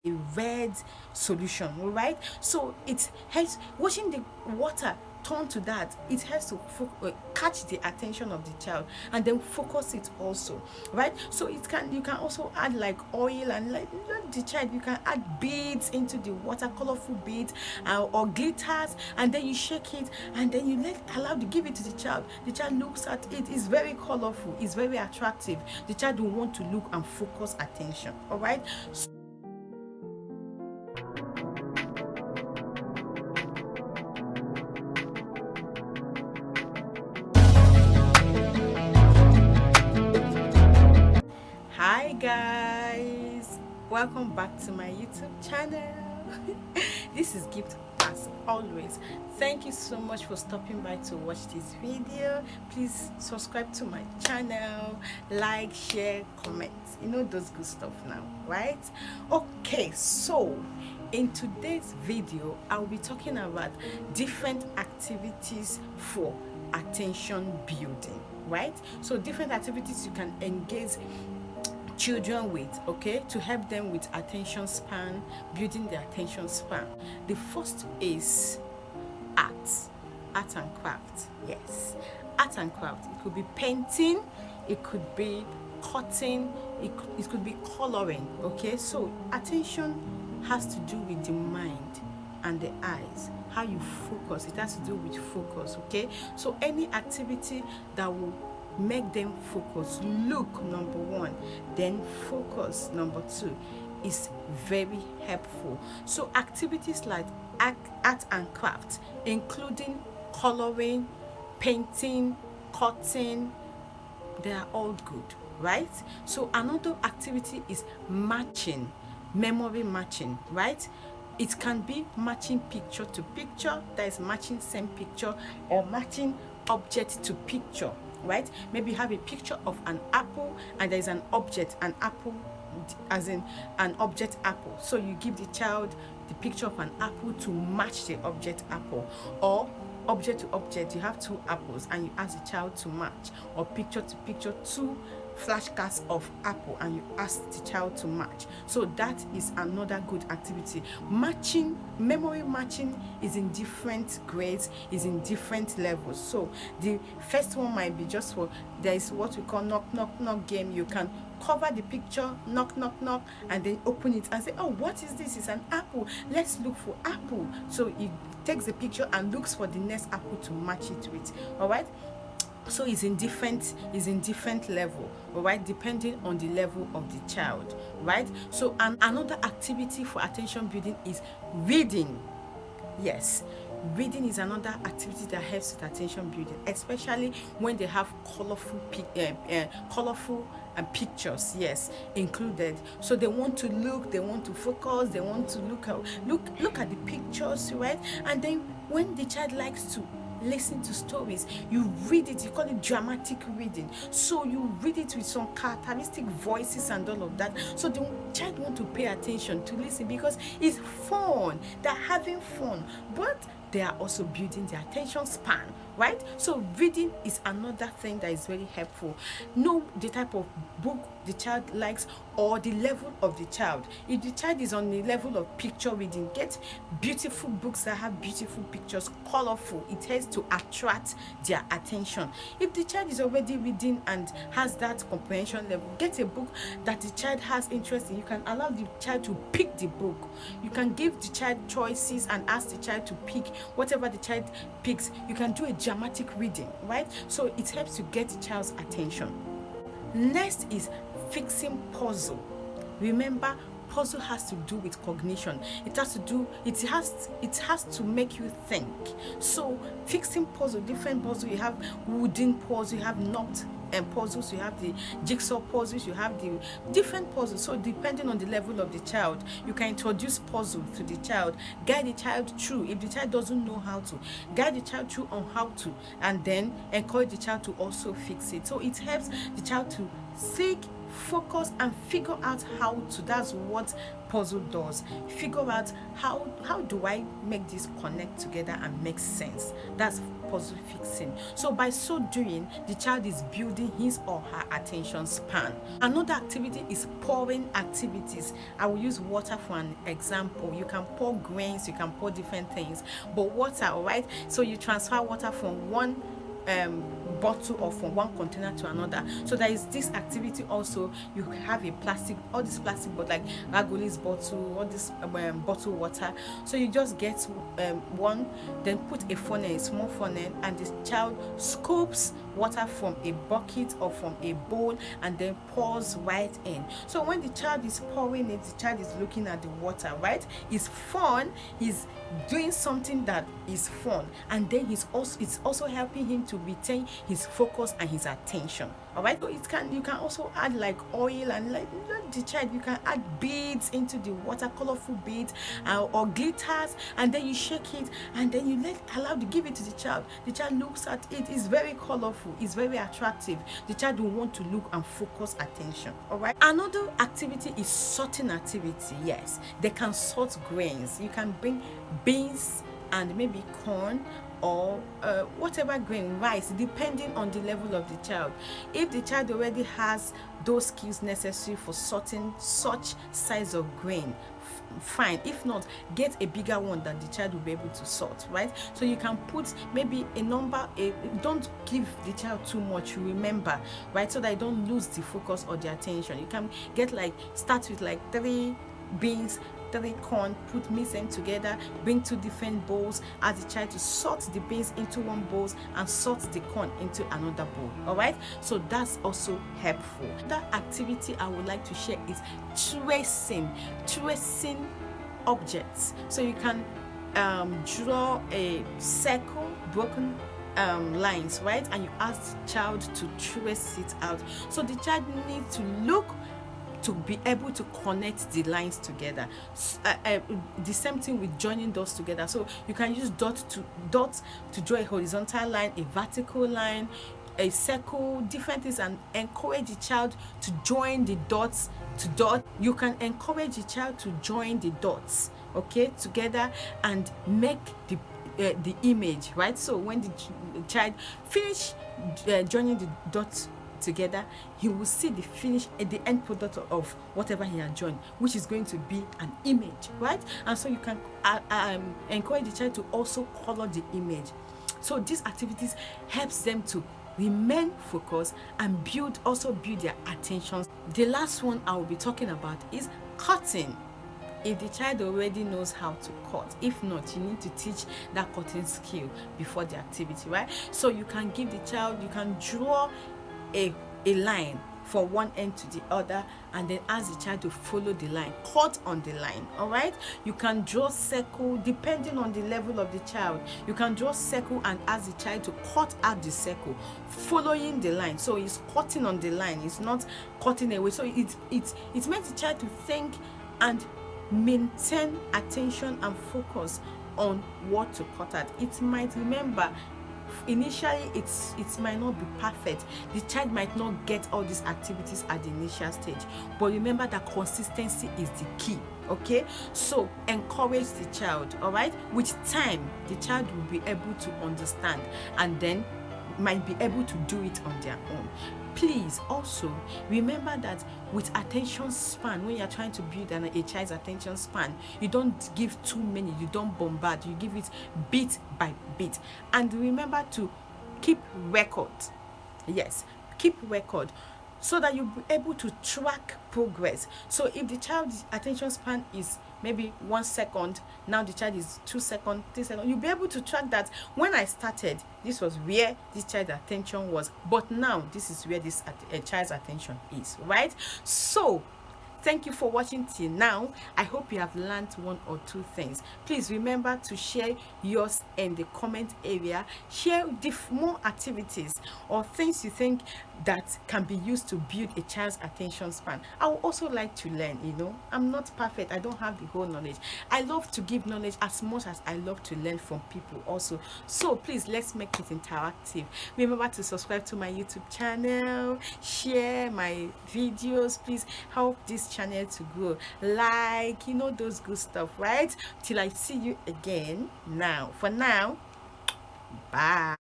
a red solution, all right? So it helps watching the water turn to that. It helps to catch the attention of the child and then focus it also, right? So you can also add like oil and like let the child, you can add beads into the water, colorful beads or glitters, and then you shake it and then you allow to give it to the child. The child looks at it. It's very colorful, it's very attractive. The child will want to look and focus attention, all right? Hi guys, welcome back to my YouTube channel. This is Gift as always. Thank you so much for stopping by to watch this video. Please subscribe to my channel, like, share, comment, you know those good stuff now, right? Okay, so in today's video I'll be talking about different activities for attention building, right? So different activities you can engage children with, okay, to help them with attention span, building their attention span. The first is art and craft. Yes, art and craft. It could be painting, it could be cutting, it could be coloring, okay? So attention has to do with the mind and the eyes, how you focus. It has to do with focus, okay? So any activity that will make them focus, look, number one, then focus, number two, is very helpful. So activities like art and craft, including coloring, painting, cutting, they are all good, right? So another activity is matching, memory matching, right? It can be matching picture to picture, that is matching same picture, or matching object to picture, right? Maybe you have a picture of an apple and there is an object, an apple, as in an object apple. So you give the child the picture of an apple to match the object apple, or object to object, you have two apples and you ask the child to match, or picture to picture, two flashcards of apple and you ask the child to match. So that is another good activity. Matching, memory matching, is in different grades, is in different levels. So the first one might be just for, there is what we call knock knock knock game. You can cover the picture, knock knock knock, and then open it and say, oh, what is this? It's an apple, let's look for apple. So it takes the picture and looks for the next apple to match it with, all right? So it's in different level, all right, depending on the level of the child, right? So another activity for attention building is reading. Yes, reading is another activity that helps with attention building, especially when they have colorful pictures, yes, included. So they want to look, they want to focus, they want to look at the pictures, right? And then when the child likes to listen to stories, you read it, you call it dramatic reading. So you read it with some characteristic voices and all of that, so the child want to pay attention to listen because it's fun, they're having fun, but they are also building their attention span, right? So reading is another thing that is very helpful. Know the type of book the child likes or the level of the child. If the child is on the level of picture reading, get beautiful books that have beautiful pictures, colorful. It helps to attract their attention. If the child is already reading and has that comprehension level, get a book that the child has interest in. You can allow the child to pick the book. You can give the child choices and ask the child to pick whatever the child picks. You can do a dramatic reading, right? So it helps to get the child's attention. Next is fixing puzzle. Remember, puzzle has to do with cognition. It has to make you think. So fixing puzzle, different puzzle, you have wooden puzzle, you have knot and puzzles, you have the jigsaw puzzles, you have the different puzzles. So depending on the level of the child, you can introduce puzzle to the child, guide the child through. If the child doesn't know how to, guide the child through on how to, and then encourage the child to also fix it. So it helps the child to seek focus and figure out how to. That's what puzzle does. Figure out how do I make this connect together and make sense. That's puzzle fixing. So by so doing, the child is building his or her attention span. Another activity is pouring activities. I will use water for an example. You can pour grains, you can pour different things, but water, right? So you transfer water from one bottle or from one container to another. So there is this activity also. You have a plastic, all this plastic, but like Ragoli's bottle, all this bottle water. So you just get one, then put a funnel, a small funnel, and the child scoops water from a bucket or from a bowl and then pours right in. So when the child is pouring it, the child is looking at the water, right? It's fun. He's doing something that is fun, and then it's also helping him to retain his focus and his attention. All right, so you can also add like oil, and like the child, you can add beads into the water, colorful beads or glitters, and then you shake it, and then you give it to the child. The child looks at it. It's very colorful, it's very attractive. The child will want to look and focus attention. All right, another activity is sorting activity. Yes, they can sort grains. You can bring beans and maybe corn or whatever grain, rice, depending on the level of the child. If the child already has those skills necessary for sorting such size of grain, fine. If not, get a bigger one that the child will be able to sort, right? So you can put maybe a number, don't give the child too much, remember, right? So that you don't lose the focus or the attention. You can get start with 3 beans, 3 corn, put mix them together, bring 2 different bowls, ask the child to sort the beans into one bowl and sort the corn into another bowl. All right, so that's also helpful. That activity I would like to share is tracing objects. So you can draw a circle, broken lines, right? And you ask the child to trace it out. So the child needs to look to be able to connect the lines together. The same thing with joining dots together. So you can use dots to draw a horizontal line, a vertical line, a circle, different things, and encourage the child to join the dots to dot. You can encourage the child to join the dots, okay, together and make the image, right? So when the child finish joining the dots together, he will see the finish at the end product of whatever he had joined, which is going to be an image, right? And so you can encourage the child to also color the image. So these activities helps them to remain focused and build their attention. The last one I will be talking about is cutting. If the child already knows how to cut, if not, you need to teach that cutting skill before the activity, right? So you can give the child, you can draw a line from one end to the other, and then ask the child to follow the line, cut on the line. All right, you can draw circle depending on the level of the child. You can draw circle and ask the child to cut out the circle following the line. So it's cutting on the line, it's not cutting away. So it makes the child to think and maintain attention and focus on what to cut at. It might, remember, initially it might not be perfect. The child might not get all these activities at the initial stage, but remember that consistency is the key. Okay, so encourage the child. All right, with time the child will be able to understand and then might be able to do it on their own. Please also remember that with attention span, when you're trying to build a child's attention span, you don't give too many, you don't bombard, you give it bit by bit. And remember to keep record. Yes, keep record so that you'll be able to track progress. So if the child's attention span is maybe 1 second, now the child is 2 seconds, 3 seconds, you'll be able to track that. When I started, this was where this child's attention was, but now this is where this child's attention is, right? So thank you for watching till now. I hope you have learned 1 or 2 things. Please remember to share yours in the comment area. Share more activities or things you think that can be used to build a child's attention span. I would also like to learn, you know. I'm not perfect. I don't have the whole knowledge. I love to give knowledge as much as I love to learn from people also. So please, let's make it interactive. Remember to subscribe to my YouTube channel, share my videos. Please help this channel to grow. Like, you know, those good stuff, right? Till I see you again. Now, for now, bye.